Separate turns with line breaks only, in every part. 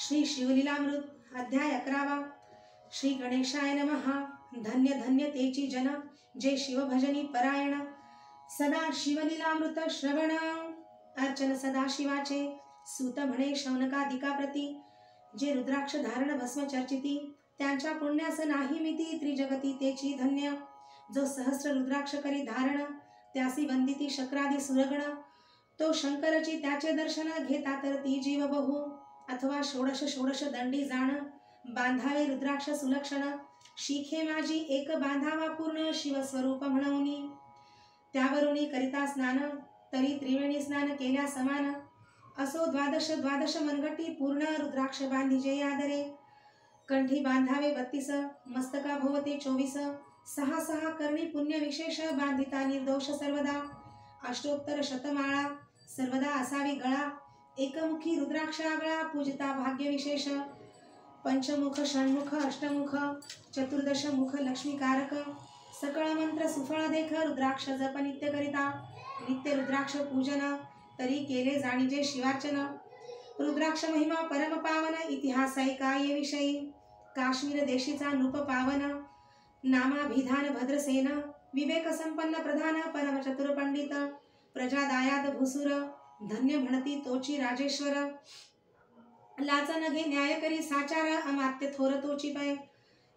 श्री शिवलीलामृत अध्याय 11। श्री गणेशाय नमः। धन्य धन्य तेची जन, जे शिवभजनी परायण, सदा शिवलीलामृत श्रवण। अर्चन सदा शिवाचे, सूत म्हणे शौनकादिकाप्रती, जे रुद्राक्ष धारण भस्म चर्चिती, त्यांच्या पुण्यास नाही मिती, त्रिजगती तेची धन्य। जो सहस्र रुद्राक्ष करी धारण, त्यासी वंदिती शक्रादी सुरगण, तो शंकरची त्याचे दर्शन, घेता तर ती जीव बहु। अथवा षोडश षोडश दंडी जाण, बांधावे रुद्राक्ष सुलक्षण, शिखे माझी एक बांधावा पूर्ण, शिवस्वरूप म्हणूनी। त्यावरुनी करिता स्नान, तरी त्रिवेणी स्नान केल्या समान, असो द्वादश द्वादश मनगटी पूर्ण, रुद्राक्ष बांधिजे आदरे। कंठी बांधावे 32, मस्तका भोवते 24, सहा सहा करणी पुण्य विशेष, बांधिता निर्दोष सर्वदा। अष्टोत्तर शतमाळा सर्वदा असावी गळा, एकमुखी रुद्राक्ष आगळा, पूजिता भाग्य विशेष। पंचमुख षण्मुख अष्टमुख, चतुर्दश मुख लक्ष्मीकारक, सकळ मंत्र सुफळ देख, रुद्राक्ष जप नित्य करिता। नित्य रुद्राक्ष पूजन, तरी केले जाणीजे शिवार्चन। रुद्राक्ष महिमा परम पावन, इतिहास ऐकाये विषयी। काश्मीर देशीचा नृप पावन, नामाभिधान भद्रसेन, विवेक संपन्न प्रधान, परम चतुर पंडित, प्रजा दायाद भुसुर, धन्य म्हणती तोची राजेश्वर। लाचन घे न्याय करी साचार, अमात्य थोर तोची पै।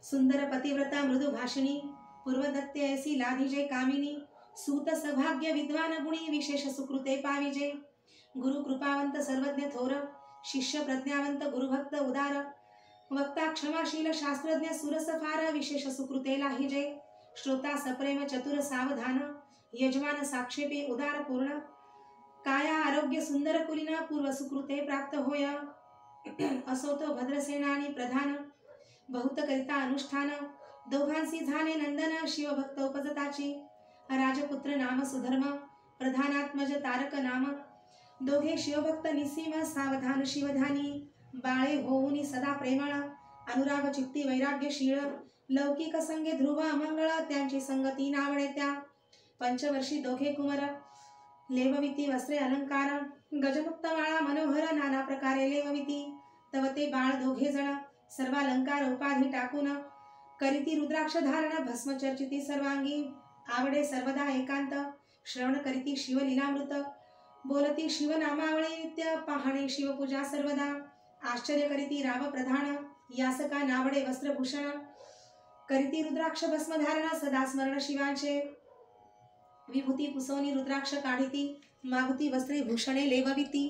सुंदर पतिव्रता मृदु भाषिणी, पूर्वदत्ते ऐसी लाधिजे कामिनी। सूत सौभाग्य विद्वान गुणी, विशेष सुकृते पाविजे। गुरु कृपावंत सर्वज्ञ थोर, शिष्य प्रज्ञावंत गुरुभक्त उदार। वक्ता क्षमाशील शास्त्रज्ञ सुरस फार, विशेष सुकृते लाहिजे। श्रोता सप्रेम चतुर सावधान, यजमान साक्षेपे उदार पूर्ण। काया आरोग्य सुंदर कुलीन, पूर्व सुकृते प्राप्त होय। असो तो भद्रसेन आणि प्रधान, बहुत करिता अनुष्ठान। दोघांसी झाले नंदन, शिवभक्त उपजताची। राजपुत्र नाम सुधर्म, प्रधानात्मज तारक नाम। दोघे शिवभक्त निसीम, सावधान शिवधानी। बाळे होऊनी सदा प्रेमळ, अनुराग चित्ती वैराग्यशीळ। लौकिक संगे ध्रुव अमंगळ, त्यांची संगती नावडे त्या। पंचवर्षी दोघे कुमर, लेवविती वस्त्रे अलंकार। गजमुक्त माळा मनोहर, नाना प्रकारे लेवविती। तव ते बाळ दोघे जण, सर्वालंकार उपाधी टाकून। करीती रुद्राक्ष धारण, भस्म चर्चिती सर्वांगी। आवडे सर्वदा एकांत, श्रवण करीती शिवलीलामृत। बोलती शिवनामावळी नित्य, पाहणे शिवपूजा सर्वदा। आश्चर्य करीती राव प्रधान, यासका नावडे वस्त्रभूषण। करीती रुद्राक्ष भस्म धारण, सदा स्मरण शिवांचे। विभूती पुसवनी रुद्राक्ष काढिती, मागुती वस्त्रे भूषणे लेवविती।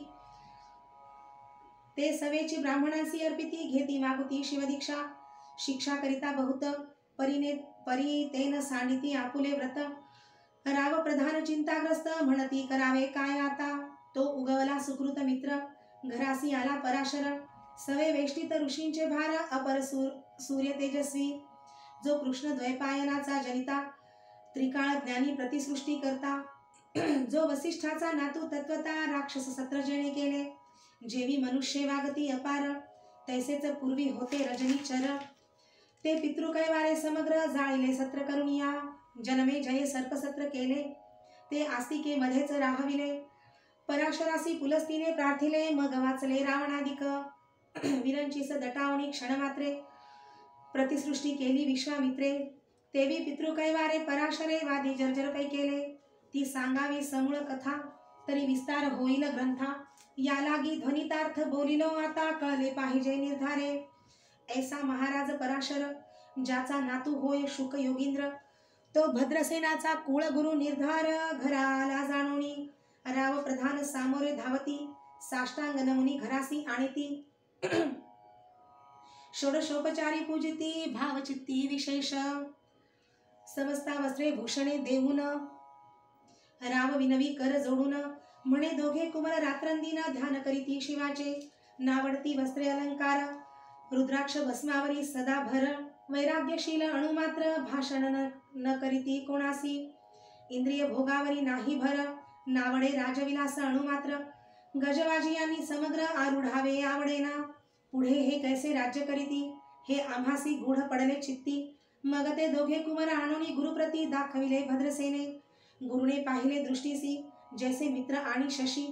ते सवेची ब्राह्मणांसी अर्पिती, घेती मागुती शिवदीक्षा। शिक्षा करिता बहुत, परी तेन सांडिती आपुले व्रत। राव प्रधान चिंताग्रस्त, म्हणती करावे काय आता। तो उगवला सुकृत मित्र, घरासी आला पराशर। सवे वेष्टित ऋषींचे भार, अपर सूर्य तेजस्वी। जो कृष्ण द्वैपायनाचा जनिता, त्रिकाळ ज्ञानी प्रतिसृष्टी करता। जो वसिष्ठाचा नातू तत्वता, राक्षस सत्र जेणे केले। जेवी मनुष्य वागती अपार, तैसेच पूर्वी होते रजनीचर। ते पितृकैवारे समग्र, जाळिले सत्र करुणिया। जन्मे जये सर्पसत्र केले, ते आस्तिके मध्येच राहविले। पराशरासी पुलस्तीने प्रार्थिले, मग वाचले रावणादिक। विरंचीस दटावणी क्षणमात्रे, प्रतिसृष्टी केली विश्वामित्रे। तेवी पितृकैवारे पराशरे, वादी जर्जरपै केले। ती सांगावी समूळ कथा, तरी विस्तार होईल ग्रंथा। या लागी ध्वनितार्थ बोलिलो आता, कळले पाहिजे निर्धारे। ऐसा महाराज पराशर, ज्याचा नातू होय शुक योगींद्र। तो भद्रसेनाचा कुळगुरु निर्धार, घराला जाणोनी। राव प्रधान सामोरे धावती, साष्टांग नमुनी घरासी आणिती। षोडशोपचारी पूजिती, भावचित्ती विशेष। समस्ता वस्त्रे भूषणे देऊन, राव विनवी कर जोडून। म्हणे दोघे कुमर रात्रंदिन, ध्यान करीती शिवाचे। नावडती वस्त्रे अलंकार, रुद्राक्ष भस्मावरी सदा भर। वैराग्यशील अणुमात्र, भाषण न करीती कोणासी। इंद्रिय भोगावरी नाही भर, नावडे राजविलास अणुमात्र। गजवाजी यांनी समग्र, आरूढावे आवडेना। पुढे हे कैसे राज्य करीती, हे आम्हासी गूढ पडले चित्ती। मग ते दोघे कुमार आणोनी गुरुप्रती, दाखविले भद्रसेने। गुरुने पाहिले दृष्टीसी, जैसे मित्र आणि शशी।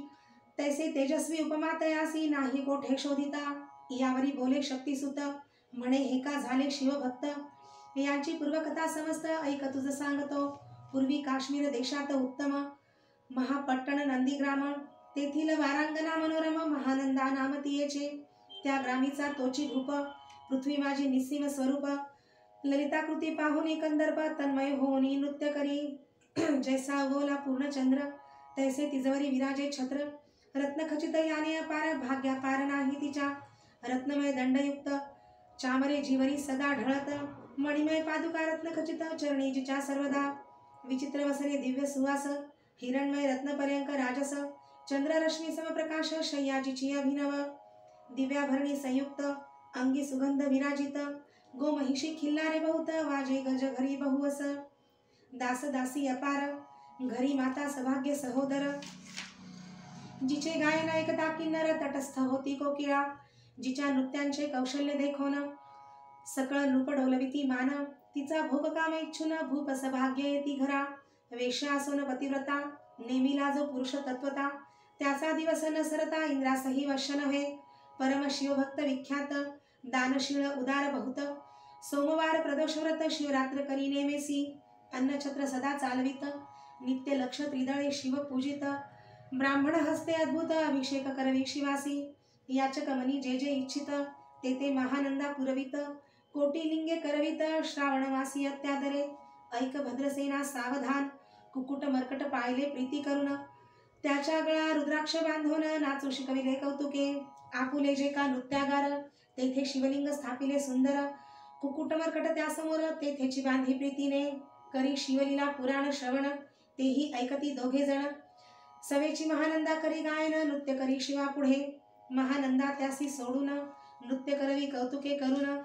तैसे तेजस्वी उपमा तयासी, नाही कोठे शोधिता। यावरी बोले शक्तिसुत, म्हणे हे का झाले शिवभक्त, यांची पूर्वकथा समस्त ऐक तुझ सांगतो. पूर्वी काश्मीर देशात उत्तम महापट्टण नंदीग्राम, तेथील वारांगना मनोरम महानंदा नाम तियेचे. त्या ग्रामीचा तोची भूप, पृथ्वी माझी निस्सीम स्वरूप. ललिताकृती पाहुनी कंदर्प, तन्मय होनी नृत्य करी. जैसा उगवला पूर्णचंद्र, तैसे तिजवरी विराजे छत्र. रत्नखचित याने अपार, भाग्यापार नाही तिच्या. रत्नमय दंडयुक्त चामरे जीवरी सदा ढळत. मणिमय पादुका रत्नखचित, चरणी जिच्या सर्वदा. विचित्र वसने दिव्य सुवास, हिरणमय रत्नपर्यंक राजस. चंद्ररश्मी समप्रकाश, शय्याजीची अभिनव. दिव्याभरणी संयुक्त, अंगी सुगंध विराजित. गोमहिषी खिल्लारे बहुत, वाजे गज घरी बहुवस. दास दासी अपार, घरी माता सौभाग्य सहोदर. जिचे गायन ऐकता किन्नर, तटस्थ होती कोकिळा. जिच्या नृत्यांचे कौशल्य देखोन, सकळ नृप डोलविती मान. तिचा भोगकाम इच्छुन, भूप सभाग्य येती घरा. वेश्या असोन पतिव्रता, नेमिला जो पुरुष तत्वता. त्याचा दिवस न सरता, इंद्रासही वश नव्हे. परम शिवभक्त विख्यात, दानशीळ उदार बहुत. सोमवार प्रदोषव्रत, शिवरात्र करी नेमेसी. अन्नछत्र सदा चालवित, नित्य लक्ष त्रिदळे शिव पूजित. ब्राह्मण हस्ते अद्भुत, अभिषेक करवी शिवासी. याचक मनी जे जे इच्छित, ते ते महानंदा पुरवित. कोटी लिंगे करवित, श्रावणवासी अत्यादरे. ऐक भद्रसेना सावधान, कुकुट मर्कट पाहिले प्रीती करून. त्याच्या गळा रुद्राक्ष बांधून, नाचू शिकविले कौतुके. आपुले जे का नृत्यागार, तेथे शिवलिंग स्थापिले सुंदर. कुकुट मर्कट त्यासमोर, तेथेची बांधी प्रीतीने. करी शिवलीला पुराण श्रवण, तेही ऐकती दोघे जण. सवेची महानंदा करी गायन, नृत्य करी शिवा पुढे. महानंदा त्यासी सोडून, नृत्य करवी कौतुके करून.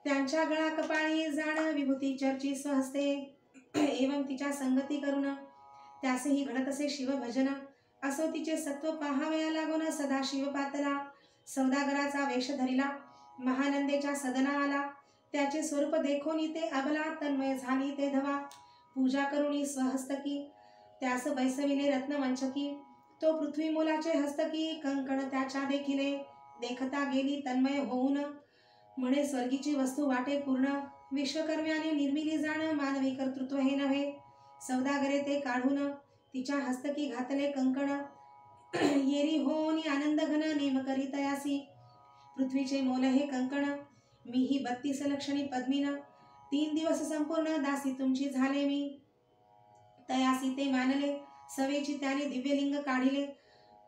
त्यांच्या गळा कपाळी जाण, विभूती चर्ची स्वहस्ते. एवं तिच्या संगती करून, त्यासही घडतसे शिवभजन. असो तिचे सत्व पाहावया लागून, सदा शिव पातला. सौदागराचा वेश धरिला, महानंदेच्या सदना आला. त्याचे स्वरूप देखोनी ते अबला, तन्मय झाली ते धवा. पूजा करुणी स्वहस्तकी, त्यास बैसविले रत्नमंचकी. तो पृथ्वी मोलाचे हस्तकी, कंकण त्याच्या देखिले. देखता गेली तन्मय होऊन, म्हणे स्वर्गीची वस्तू वाटे पूर्ण. विश्वकर्म्याने निर्मिली जाण, मानवी कर्तृत्व हे नव्हे. सौदागरे ते काढून, तिच्या हस्तकी घातले कंकण. येरी होनी आनंद घन, नेम करी तयासी. पृथ्वीचे मोल हे कंकण, मीही 32 लक्षणी पद्मीन. 3 दिवस संपूर्ण, दासी तुमची झाले मी. तयासी ते मानले, सवेची त्याने दिव्यलिंग काढिले.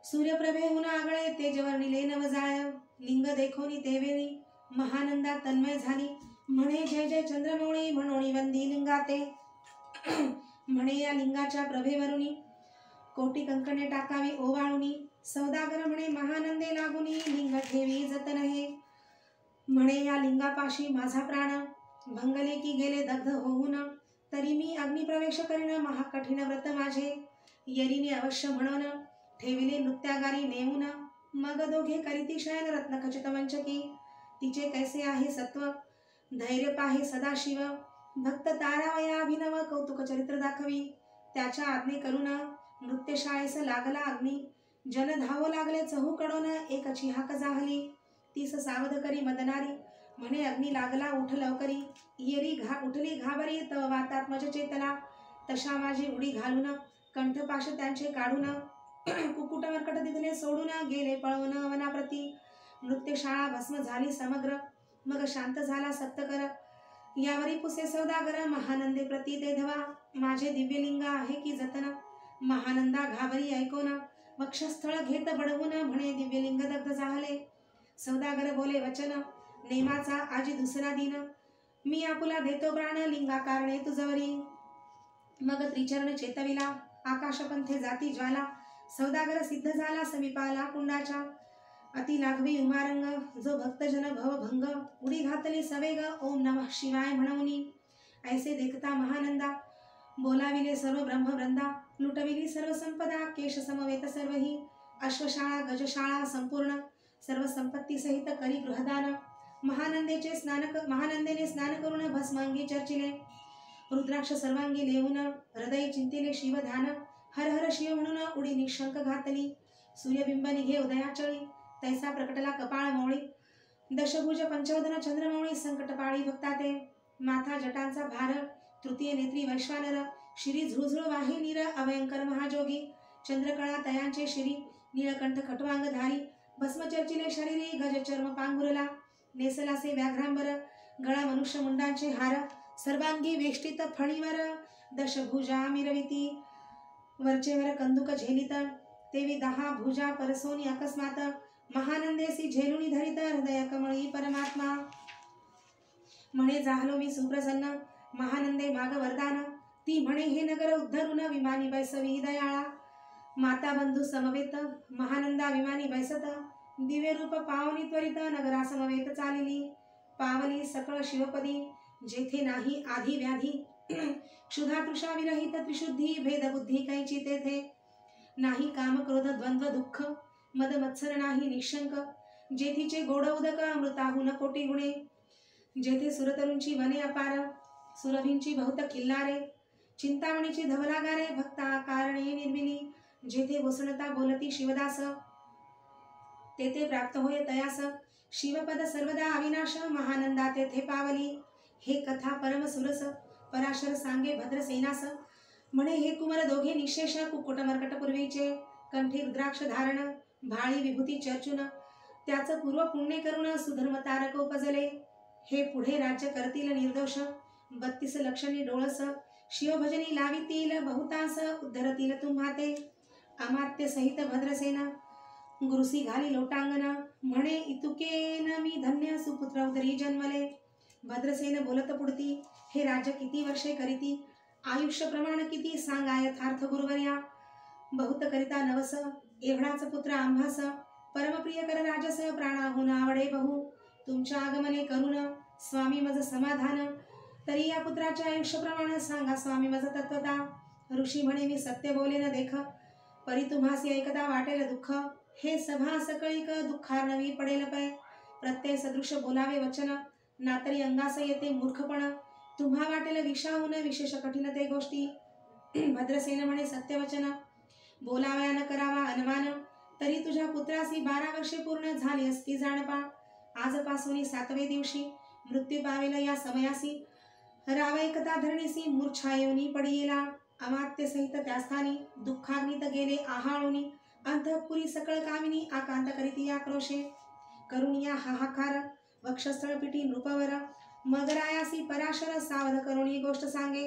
सूर्यप्रभेहून आगळे, तेजवर्णिले नवजाळ. लिंग देखोनी तेवेळी, महानंदा तन्मय झाली. म्हणे जय जय चंद्रमौळी, म्हणोनी वंदी लिंगाते. म्हणे या लिंगाच्या प्रभेवरुनी, कोटी कंकणे टाकावी ओवाळुनी. सौदागर म्हणे महानंदे लागुनी, लिंग ठेवी जतन हे. म्हणे या लिंगापाशी माझा प्राण, भंगले की गेले दग्ध होऊन. तरी मी अग्निप्रवेश करीन, महाकठीण व्रत माझे. येरीने अवश्य म्हणून, ठेविले नृत्यागारी नेऊन. मग दोघे करीती शयन, रत्नखचित मंचकी. तिचे कैसे आहे सत्व, धैर्य पाहे सदाशिव. भक्त तारावया अभिनव, कौतुक चरित्र दाखवी. त्याच्या आज्ञे करून, नृत्यशाळेस लागला अग्नी. जन धावो लागले चहूकडून, एकची हाक जाहली. तीस सावध करी मदनारी, म्हणे अग्नी लागला उठ लवकरी. येरी उठली घाबरी, तव वातात मज चेतला. तशा माझी उडी घालून, कंठपाश त्यांचे काढून. कुकुट मर्कट दिदले सोडून, गेले पळवून वनाप्रती. नृत्यशाळा भस्म झाली समग्र, मग शांत झाला सप्तकर. यावरी पुसे सौदागर, महानंदे प्रती ते धवा. माझे दिव्यलिंग आहे की जतन. महानंदा घाबरी ऐकोन, वक्षस्थळ घेत बडवून. म्हणे दिव्यलिंग दग्ध झाले. सौदागर बोले वचन, नेमाचा आजी दुसरा दिन. मी आपुला देतो प्राण, लिंगा कारणे तुझवरी. मग त्रिचरण चेतविला, आकाशपंथे जाती ज्वाला. सौदागर सिद्ध झाला समीपाला कुंडाच्या. अति लाघवी उमारंग, जो भक्तजन भवभंग. उडी घातली सवेग, ओम नमः शिवाय म्हणूनी. ऐसे देखता महानंदा, बोलाविले सर्व ब्रह्मवृंदा. लुटविली सर्व संपदा, केश समवेत सर्वही. अश्वशाळा गजशाळा संपूर्ण, सर्व संपत्ती सहित करी गृहदान. महानंदेने स्नान करून, भस्मांगी चर्चिले. रुद्राक्ष सर्वांगी लेऊन, हृदय चिंतिले शिवध्यान. हर हर शिव म्हणून, उडी निशंक घातली. सूर्यबिंब निघे उदयाचळी, तैसा प्रकटला कपाळ मोळी. दशभुज पंचवदन चंद्रमौळी संकटपाळी भक्ता ते माथा जटांचा भार तृतीय नेत्री वैश्वानर शिरी झुळझुळ वाहे नीर अभयंकर महाजोगी चंद्रकळा तयांचे शिरी नीळकंठ खटवांगधारी भस्म चर्चिले शरीरी गज चर्म पांघुरला नेसलासे व्याघ्रांबर गळा मनुष्य मुंडांचे हार सर्वांगी वेष्टित फणीवर दशभुजा मिरविती वरचेवर कंदुक झेलित तेवी 10 भुजा परसोनी अकस्मात महानंदेसी झेलुनी धरित हृदय कमळी परमात्मा म्हणे जाहलो मी सुप्रसन्न महानंदे माग वरदान ती म्हणे हे नगर उद्धरून विमानी बैसवी दयाळा माता बंधू समवेत महानंदा विमानी बैसत दिव्य रूप पावनी त्वरित नगरा समवेत चालिली पावली सकळ शिवपदी जेथे नाही आधी व्याधी क्षुधा तृषा विरहित त्रिशुद्धी भेदबुद्धी कैची तेथे नाही काम क्रोध द्वंद्व दुःख मद मत्सर नाही निशंक जेथीचे गोड उदक अमृताहून कोटी गुणे जेथे सुरतरूंची वने अपार सुरभींची बहुत किल्लारे चिंतामणीची धवलागारे भक्ता कारणे निर्मिली जेथे वसणता बोलती शिवदास तेथे प्राप्त होय तयास शिवपद सर्वदा अविनाश महानंदा तेथे पावली हे कथा परम सुरस पराशर सांगे भद्रसेनास म्हणे हे कुमार दोघे निशेष कुक्कुट मर्कट पूर्वीचे कंठी रुद्राक्ष धारण भाळी विभूती चर्चून त्याचं पूर्व पुण्य करून सुधर्म तारक उपजले हे पुढे राज्य करतील निर्दोष 32 लक्षणी डोळस शिवभजनी लावितील बहुतास उद्धरतील तुम्हा ते अमात्य सहित भद्रसेना गुरुसी घाली लोटांगण म्हणे इतुकेन मी धन्य सुपुत्र उदरी जन्मले भद्रसेन बोलत पुढती हे राज्य किती वर्षे करीती आयुष्य प्रमाण किती सांगा यथार्थ गुरुवर्या बहुत करिता नवस एवढाच पुत्र आम्हास परमप्रिय कर राजस प्राणाहून आवडे बहु तुमच्या आगमने करून स्वामी मज समाधान तरी या पुत्राच्या आयुष्य प्रमाण सांगा स्वामी मज तत्वता ऋषी म्हणे मी सत्य बोले न देख परी तुम्हासी ऐकता वाटेल दुःख हे सभा सकळीक दुःखार्णवी पडेल पै प्रत्यय सदृश बोलावे वचन नातरी अंगास येते मूर्खपण तुम्हा वाटेल विषाहून विशेष कठीण ते गोष्टी भद्रसेन म्हणे सत्यवचन बोलावया न करावा अनुमान तरी तुझ्या पुत्रासी 12 वर्षे पूर्ण झाली असती जाणपा आजपासून 7वे दिवशी मृत्यू पावेल या समयासी रावैकता धरणीसी मूर्छा येऊनी पडियेला अमात्य सहित त्या स्थानी दुःखाग्नित गेले आहाळोनी अंतःपुरी सकळ कामिनी आकांत करीती आक्रोशे करुणिया हाहाकार वक्षस्थळ पिठी नृपवर मगरायासी पराशर सावध करुणी गोष्ट सांगे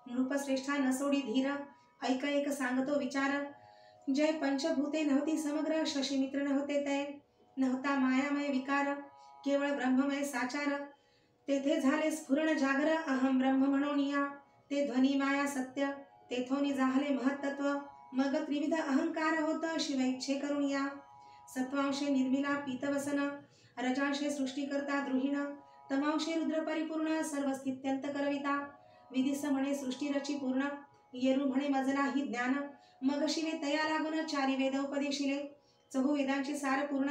नृपश्रेष्ठा न सोडी धीर ऐक एक सांगतो विचार जय पंचभूते नव्हती समग्र शशीमित्र नव्हते तय नव्हता मायामय विकार केवळ ब्रह्ममय साचार तेथे झाले स्फुरण जागर अहम ब्रह्म म्हणूनिया ते ध्वनी माया सत्य तेथोनी जाहले महत्त्व मग त्रिविध अहंकार होत शिवैच्छे करुणिया सत्वांशे निर्मिला पीतवसन रजांशे सृष्टी करता द्रुहिण तमांशे रुद्र परिपूर्ण सर्व स्थित्यंत करविता विधिस म्हणे सृष्टी रची पूर्ण येरू म्हणे मजला ही ज्ञान मग शिवे तया लागून 4 वेद उपदेशिले चहुवेदांचे सार पूर्ण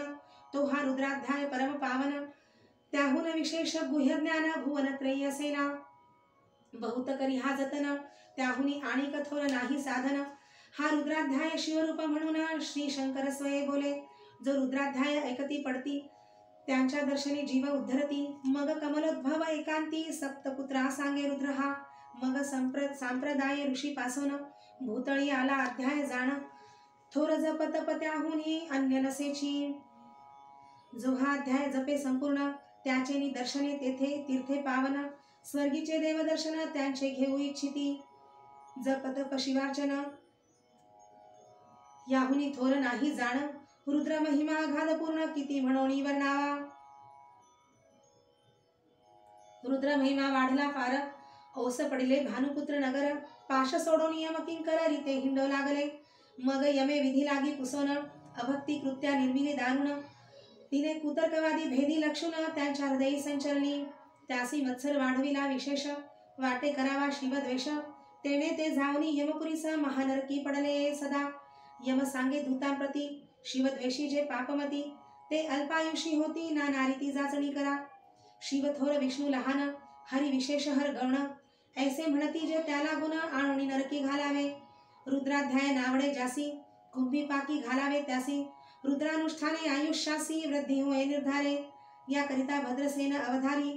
तो हा रुद्राध्याय परम पावन त्याहून विशेष गुह्य ज्ञान भुवनत्रयी असेना बहुत करी हा जतन त्याहुनी आणि कठोर नाही साधन हा रुद्राध्याय शिवरूप म्हणून श्री शंकर स्वये बोले जो रुद्राध्याय ऐकती पडती त्यांच्या दर्शनी जीव उद्धरती मग कमलोद्भव एकांती सप्तपुत्रा सांगे रुद्र हा मग सांप्रदाय ऋषी पासून भूतळी आला अध्याय जाण थोर जपत पत्याहुनी अन्य नसेची जो हा अध्याय जपे संपूर्ण त्याचे निदर्शने तेथे तीर्थे पावन स्वर्गीचे देवदर्शन त्यांचे घेऊ इच्छिती जपतप शिवार्चन याहुनी थोर नाही जाण रुद्र महिमा अगाधपूर्ण किती म्हणोनी वर्णावा रुद्र महिमा वाढला फार औस पडिले भानुपुत्र नगर पाश सोडून यम किंकर रीते हिंडो लागले मग यमे विधी लागी पुसोन अभक्ती कृत्या निर्मिली दारुण तिने कुतर्कवादी भेदी लक्षुन त्यांच्या हृदयी संचरणी त्यासी मत्सर वाढविला विशेष वाटे करावा शिवद्वेष तेने ते जावनी यमपुरीस महानरकी पडले सदा यम सांगे दूतांप्रती शिवद्वेषी जे पापमती ते अल्पायुषी होती ना नारीती जाचणी करा शिवथोर विष्णू लहान हरी विशेष हर गौण ऐसे म्हणती जे त्याला गुण आणूनी नरकी घालावे रुद्राध्याय नावडे जासी कुंभी पाकी घालावे त्यासी रुद्रानुष्ठाने आयुष्यासी वृद्धी होय निर्धारे याकरिता भद्रसेन अवधारी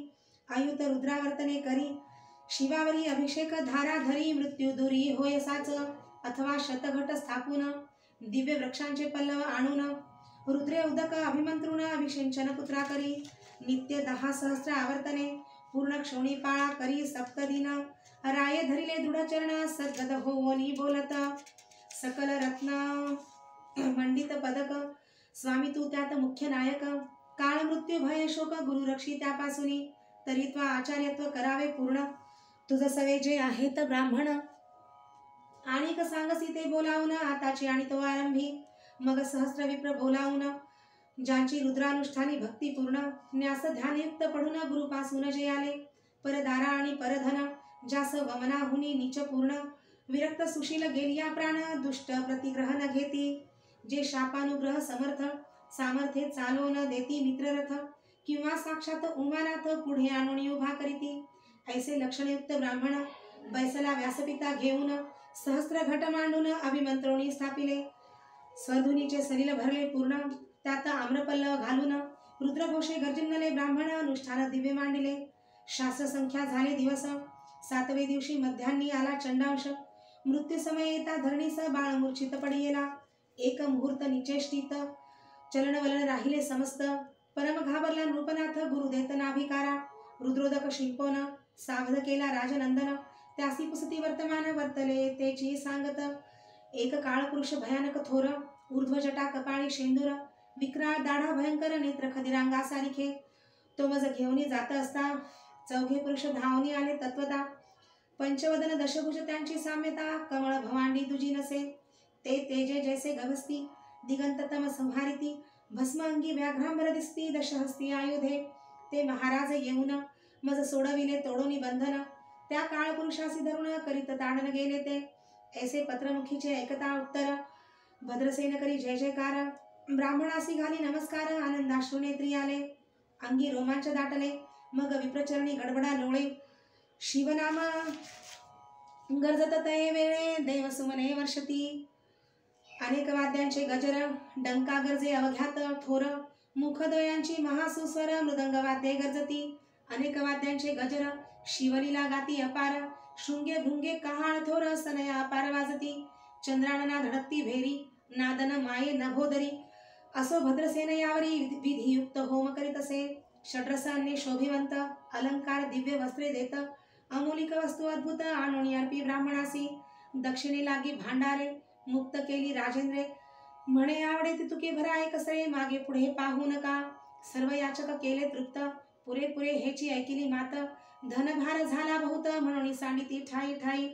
आयुत रुद्रावर्तने करी शिवावरी अभिषेक धारा धरी मृत्यू दुरी होयसाच अथवा शतघट स्थापून दिव्य वृक्षांचे पल्लव आणून रुद्रे उदक अभिमंत्रुण अभिषेचन पुत्रा करी नित्य 10 सहस्र आवर्तने पूर्ण क्षोणी पाळा करी सप्तदिन राये धरिले दृढचरण सद्गद होवोनी बोलत सकल रत्न मंडित पदक स्वामी तू त्यात मुख्य नायक काळ मृत्यू भय शोक गुरु रक्षी त्यापासूनी तरी आचार्यत्व करावे पूर्ण तुझ सवे जे आहेत ब्राह्मण आणिक सांगसी ते बोलावून आताची आणि तो आरंभी मग सहस्र विप्र बोलावून ज्यांची रुद्रानुष्ठानी भक्ती पूर्ण न्यास ध्यानयुक्त पडून गुरुपासून जे आले परदारा आणि परधन ज्यास वमनाहुनी नीच पूर्ण विरक्त सुशील गेलिया प्राण दुष्ट प्रतिग्रह न घेती जे शापानुग्रह समर्थ सामर्थ्ये चालवून देती मित्ररथ किंवा साक्षात उमानाथ पुढे आणून उभा करीती ऐसे लक्षणयुक्त ब्राह्मण बैसला व्यासपिता घेऊन सहस्र घट मांडून अभिमंत्रोणी स्थापिले स्वधुनीचे सलिल भरले पूर्ण त्यात आम्रपल्लव घालून रुद्रघोषे गर्जिन्नले ब्राह्मण अनुष्ठान दिव्य मांडिले शास्त्र संख्या झाले दिवस 7वे दिवशी मध्यान्नी आला चंडांश मृत्यू समय येता धरणीस बाळ मूर्छित पडियेला एक मुहूर्त निचेष्टित चलनवलन राहिले समस्त परम घाबरला नृपनाथ गुरु देत नाभिकारा रुद्रोदक शिंपोन सावध केला राजनंदन त्यासी पुसती वर्तमान वर्तले तेची सांगत एक काळ पुरुष भयानक थोर ऊर्ध्वजटा कपाळी शेंदूर विक्राळ दाढा भयंकर नेत्र खदिरांगा सारिखे तो मज घेऊनी जात असता चौघे पुरुष धावनी आले तत्वता पंचवदन दशभुज त्यांची साम्यता कमळ भवांडी तुझी नसे ते तेजे जैसे गवस्ती दिगंततम संहारिती भस्म अंगी व्याघ्रांबर दिसती दशहस्ती आयुधे ते महाराज येऊन मज सोडविले तोडोनी बंधन त्या काळ पुरुषासी धरुण करीत ताडन गेले ते ऐसे पत्रमुखीचे ऐकता उत्तर भद्रसेन करी जय जयकार ब्राह्मणासी घाली नमस्कार आनंदाश्रू नेत्री आले अंगी रोमांच दाटले मग विप्रचरणी गडबडा लोळे शिवनाम गरजत तये वेळे देवसुमने वर्षती अनेक वाद्यांचे गजर डंका गरजे अवघ्यात थोर मुखदयांची महासुस्वर मृदंग वाद्ये गरजती अनेक वाद्यांचे गजर शिवलीला गाती अपार शृंगे भृंगे कहाळ थोर सनया अपार वाजती चंद्राणना धडकती भेरी नादन माये नभोदरी असो भद्रसेन यावरी विधियुक्त होम करीत असे षड्रस अन्य शोभिवंत अलंकार दिव्य वस्त्रे देत अमूलिक वस्तू अद्भुत आणोणी अर्पी ब्राह्मणासी दक्षिणे लागी भांडारे मुक्त केली राजेंद्रे म्हणे आवडे ते तुके भराय कसरे मागे पुढे पाहू नका सर्व याचक केले तृप्त पुरेपुरे हेची ऐकिली मात धनभार झाला बहुत म्हणून सांडिती ठाई ठाई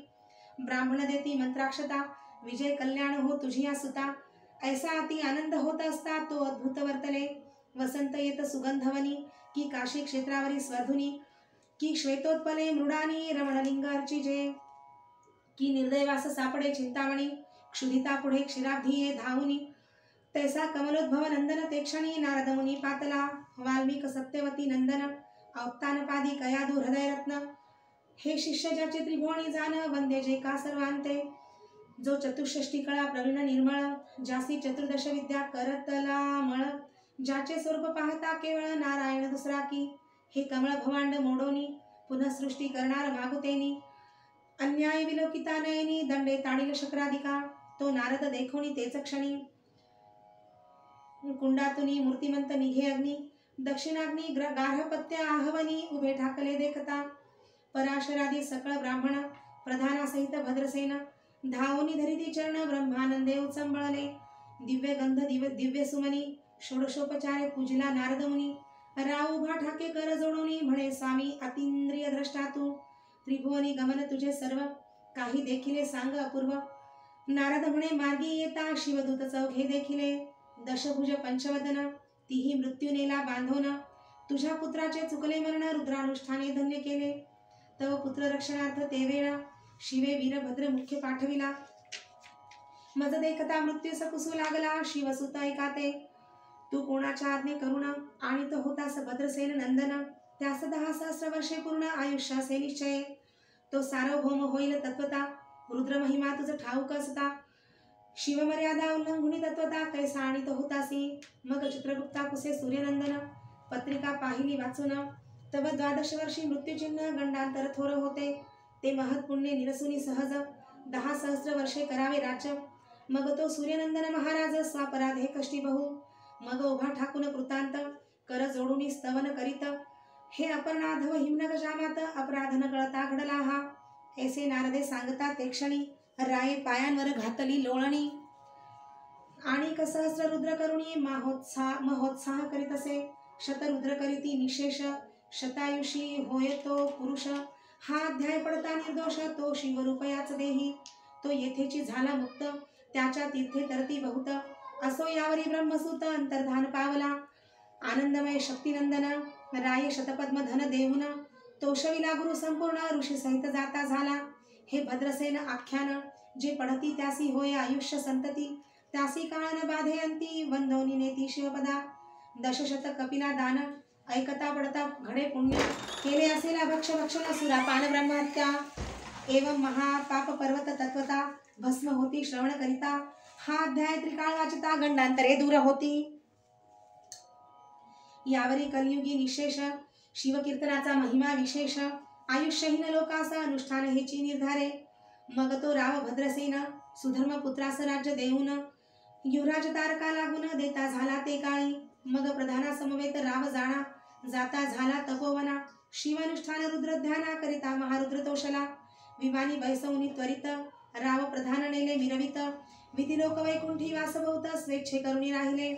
ब्राह्मण देती मंत्राक्षता विजय कल्याण हो तुझी सुता ऐसा अति आनंद होत असता तो अद्भुत वर्तले वसंत येत सुगंधवनी की काशी क्षेत्रावरी स्वधुनी की श्वेतोत्पले मृडानी रमणलिंग अर्चिजे की निर्दैवास सापडे चिंतामणी क्षुधिता पुढे क्षीराब्धी धावुनी तैसा कमलोद्भव नंदन ते क्षणी नारद मुनी पातला वाल्मिक सत्यवती नंदन औत्तानपादी कयादू हृदयरत्न हे शिष्य ज्याचे त्रिभुवनी जान वंदे जे का सर्वांते जो चतुष्षष्टी कळा प्रवीण निर्मळ जासी चतुर्दश विद्या करतला मळ ज्याचे स्वरूप पाहता केवळ नारायण दुसरा की हे कमळ भवांड मोडोनी पुनः सृष्टी करणार मागुतेनी अन्याय विलोकिता नयनी दंडे ताडील शक्राधिका तो नारद देखोनी तेच क्षणी कुंडातुनी मूर्तिमंत निघे अग्नी दक्षिणाग्नी गार्हपत्य आहवनी उभे ठाकले देखता पराशरादी सकळ ब्राह्मण प्रधानासहित भद्रसेन धावनी धरिती चरण ब्रह्मानंदे उचंबळले दिव्य गंध दिव्य सुमनी षोडशोपचारे पूजिला नारद मुनी राव उभा ठाके कर जोडोनी म्हणे स्वामी अतींद्रिय द्रष्टा तू त्रिभुवनी गमन तुझे सर्व काही देखिले सांग अपूर्व नारद म्हणे मार्गी येता शिवदूत चौघे देखिले दशभुज पंचवदन तीही मृत्यू नेला बांधोन तुझ्या पुत्राचे चुकले मरण रुद्रानुष्ठाने धन्य केले तव पुत्र रक्षणार्थ ते वेळा शिवे वीरभद्र मुख्य पाठविला मज देखता मृत्यू सकुसू लागला शिवसुत ऐकाते तू कोणाच्या आज्ञे करुण आणि तो होतास भद्रसेन नंदन त्यास 10 सहस्र वर्षे पूर्ण आयुष्य असे निश्चय तो सार्वभौम होईल तत्वता रुद्र महिमा तुझ ठाऊक असता शिवमर्यादा उल्लंघुनी तत्वता कैसा आणि तो होतासी मग चित्रगुप्ता कुसे सूर्यनंदन पत्रिका पाहिली वाचून तव 12 वर्षी मृत्यूचिन्ह गंडांतर थोर होते. ते महत् पुण्य निरसुनी सहज 10 सहस्र वर्षे करावे राज्य. मग तो सूर्यनंदन महाराज स्वापराधे कष्टी बहु. मग उभा ठाकून कृतांत कर जोडून स्तवन करीत. हे अपर्णाधव हिमनग जामात अपराध न कळता घडला हा. ऐसे नारदे सांगता ते क्षणी राये पायांवर घातली लोळणी. आणि सहस्र रुद्र करुणी महोत्साह करीत असे. शतरुद्र करीती निशेष शतायुषी होय तो पुरुष. हा अध्याय पडता निर्दोष तो शिवरूपयाच देही. तो येथेची झाला मुक्त त्याच्या तीर्थे तरती बहुत. असो यावरी ब्रह्मसूत अंतर्धान पावला. आनंदमय शक्तिनंदन राय शतपद्मधन देऊन. तोषविला गुरु संपूर्ण ऋषी सहित जाता झाला. हे भद्रसेन आख्यान जे पडती त्यासी होय आयुष्य संतती. त्यासी काळ न बाधे अंती वंदोनी नेती शिवपदा. दशशत कपिला दान ऐकता पडता घडे पुण्य. केले असेला भक्ष भक्षण सुरापान ब्रह्महत्या. एवं महापाप पर्वत तत्वता भस्म होती श्रवण करिता. हा अध्याय त्रिकाळ वाचिता गंडांतरे दूर होती. यावरी कलियुगी निशेष शिवकीर्तनाचा महिमा विशेष. आयुष्यहीन लोकास अनुष्ठान हेची निर्धारे. मग तो राव भद्रसेन सुधर्म पुत्रास राज्य देऊन. युवराज तारका लागून देता झाला ते काळी. मग प्रधाना समवेत राव जाणा जाता झाला तपोवना. शिवानुष्ठान रुद्र ध्याना करिता महारुद्र तोषला. विमानी बैसवनी त्वरित राव प्रधान नेले मिरवित. विधिलोक वैकुंठी वासभूत स्वेच्छे करुणी राहिले.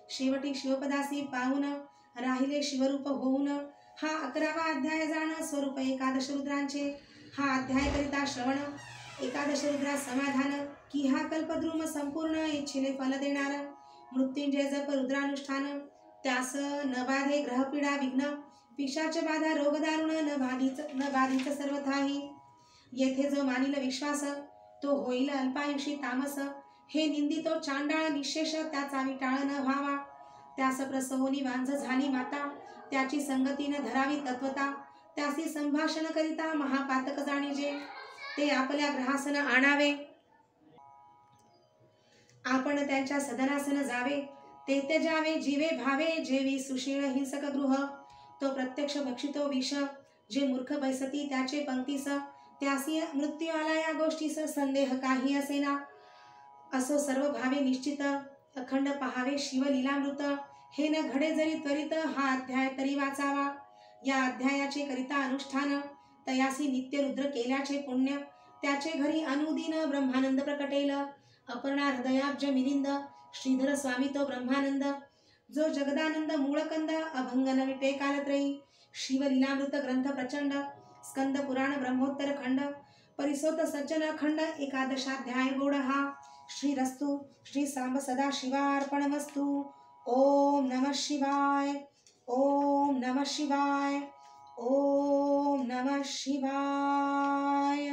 शेवटी शिवपदासी पाहून राहिले शिवरूप होऊन. हा 11वा अध्याय जाण स्वरूप एकादश रुद्रांचे. हा अध्याय करिता श्रवण 11 रुद्रा समाधान. की हा कल्पद्रुम संपूर्ण इच्छिले फल देणार. मृत्युंजय जप रुद्रानुष्ठान त्यास न बाधे ग्रहपीडा विघ्न. पिशाच बाधा रोग दारुण न बाधीच सर्वथाही. येथे जो मानिल विश्वास तो होईल अल्पायुषी तामस. हे निंदितो चांडाळ निशेष त्याचा विटाळ न व्हावा. त्यास प्रसवोनी वांझ झाली माता. त्याची संगती न धरावी तत्वता. त्यासी संभाषण करिता महापातक जाणीजे. ते आपल्या ग्रहासन आणावे. आपण त्यांच्या सदनासन जावे. ते त्याजावे जीवे भावे. जेवी सुशीळ हिंसक गृह. तो प्रत्यक्ष भक्षितो विष. जे मूर्ख बैसती त्याचे पंक्तीस. त्यासी मृत्यू आला या गोष्टीस संदेह काही असेना. असो सर्व भावे निश्चित. अखंड पहावे शिवलीलामृत. हे न घडे जरी त्वरित हा अध्याय तरी वाचावा. या अध्यायाचे करिता अनुष्ठान तयासी नित्य रुद्र केल्याचे पुण्य. त्याचे घरी अनुदिन ब्रह्मानंद प्रकटेल. अपर्णा हृदयाब्ज मिलिंद. श्रीधर स्वामी तो ब्रह्मानंद. जो जगदानंद मूळकंद अभंग न विटे कालत्रयी. शिवलीलामृत ग्रंथ प्रचंड. स्कंद पुराण ब्रह्मोत्तर खंड. परिसोत सज्जन अखंड 11ाध्याय गोड हा. श्रीरस्तु श्री सांब सदा शिवार्पणमस्तु. ओम नमः शिवाय. ओम नमः शिवाय. ओम नमः शिवाय.